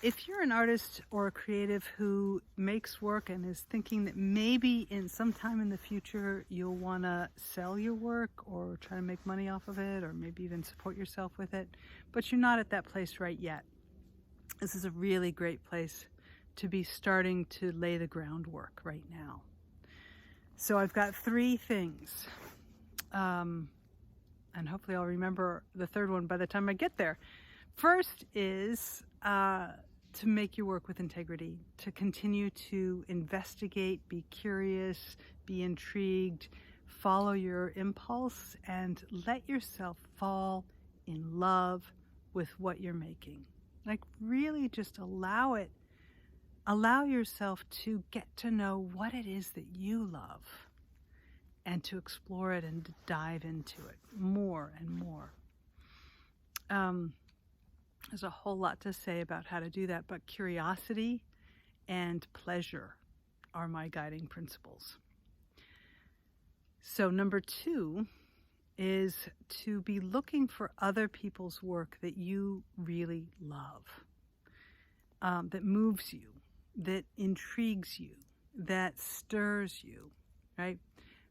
if you're an artist or a creative who makes work and is thinking that maybe in some time in the future you'll want to sell your work or try to make money off of it, or maybe even support yourself with it, but you're not at that place right yet, this is a really great place to be starting to lay the groundwork right now. So I've got 3 things, and hopefully I'll remember the third one by the time I get there. First is to make your work with integrity, to continue to investigate, be curious, be intrigued, follow your impulse, and let yourself fall in love with what you're making. Like, really just allow yourself to get to know what it is that you love and to explore it and to dive into it more and more. There's a whole lot to say about how to do that, but curiosity and pleasure are my guiding principles. So number 2 is to be looking for other people's work that you really love, that moves you, that intrigues you, that stirs you, right?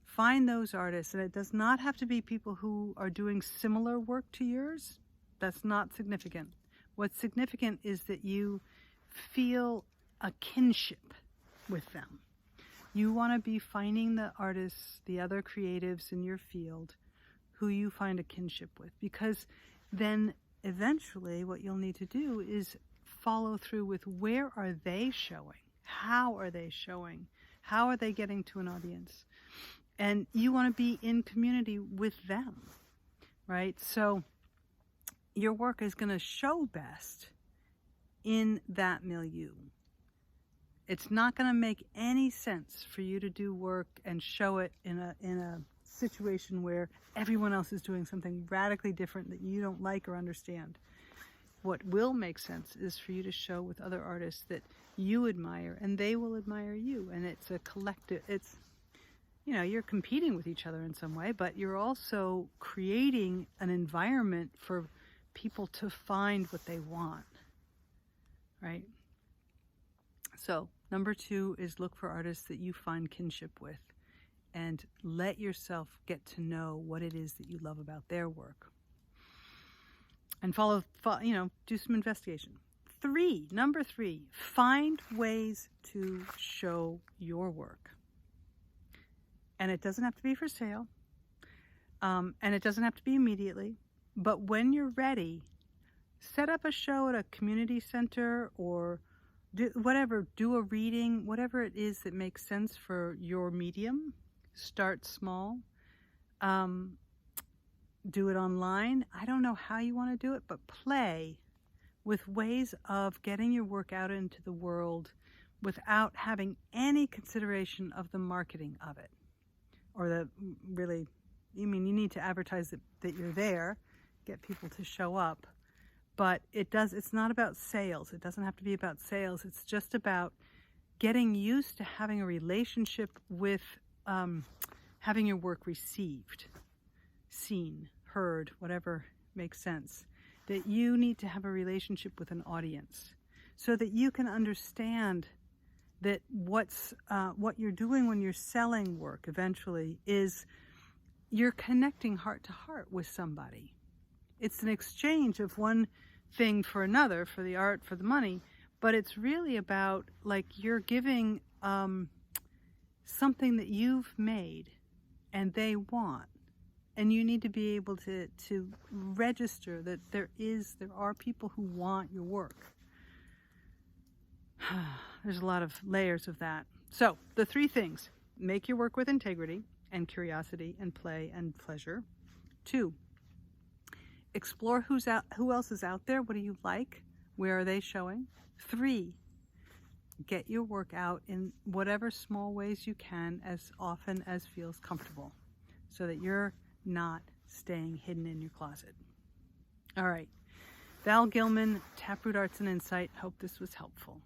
Find those artists, and it does not have to be people who are doing similar work to yours. That's not significant. What's significant is that you feel a kinship with them. You want to be finding the artists, the other creatives in your field who you find a kinship with, because then eventually what you'll need to do is follow through with where are they showing? How are they showing? How are they getting to an audience? And you want to be in community with them, right? So your work is going to show best in that milieu. It's not going to make any sense for you to do work and show it in a situation where everyone else is doing something radically different that you don't like or understand. What will make sense is for you to show with other artists that you admire, and they will admire you. And it's a collective, it's, you're competing with each other in some way, but you're also creating an environment for people to find what they want, right? So number 2 is look for artists that you find kinship with and let yourself get to know what it is that you love about their work. And do some investigation. Number 3, find ways to show your work. And it doesn't have to be for sale. And it doesn't have to be immediately. But when you're ready, set up a show at a community center or do a reading, whatever it is that makes sense for your medium. Start small. Do it online. I don't know how you want to do it, but play with ways of getting your work out into the world without having any consideration of the marketing of it. Or you need to advertise that you're there, get people to show up. But it's not about sales. It doesn't have to be about sales. It's just about getting used to having a relationship with having your work received, seen, heard, whatever makes sense. That you need to have a relationship with an audience so that you can understand that what you're doing when you're selling work eventually is you're connecting heart to heart with somebody. It's an exchange of one thing for another, for the art, for the money, but it's really about you're giving something that you've made and they want. And you need to be able to register that there are people who want your work. There's a lot of layers of that. So the 3 things: make your work with integrity and curiosity and play and pleasure. 2, explore who else is out there. What do you like? Where are they showing? 3, get your work out in whatever small ways you can, as often as feels comfortable, so that you're not staying hidden in your closet. All right. Val Gilman, Taproot Arts and Insight. Hope this was helpful.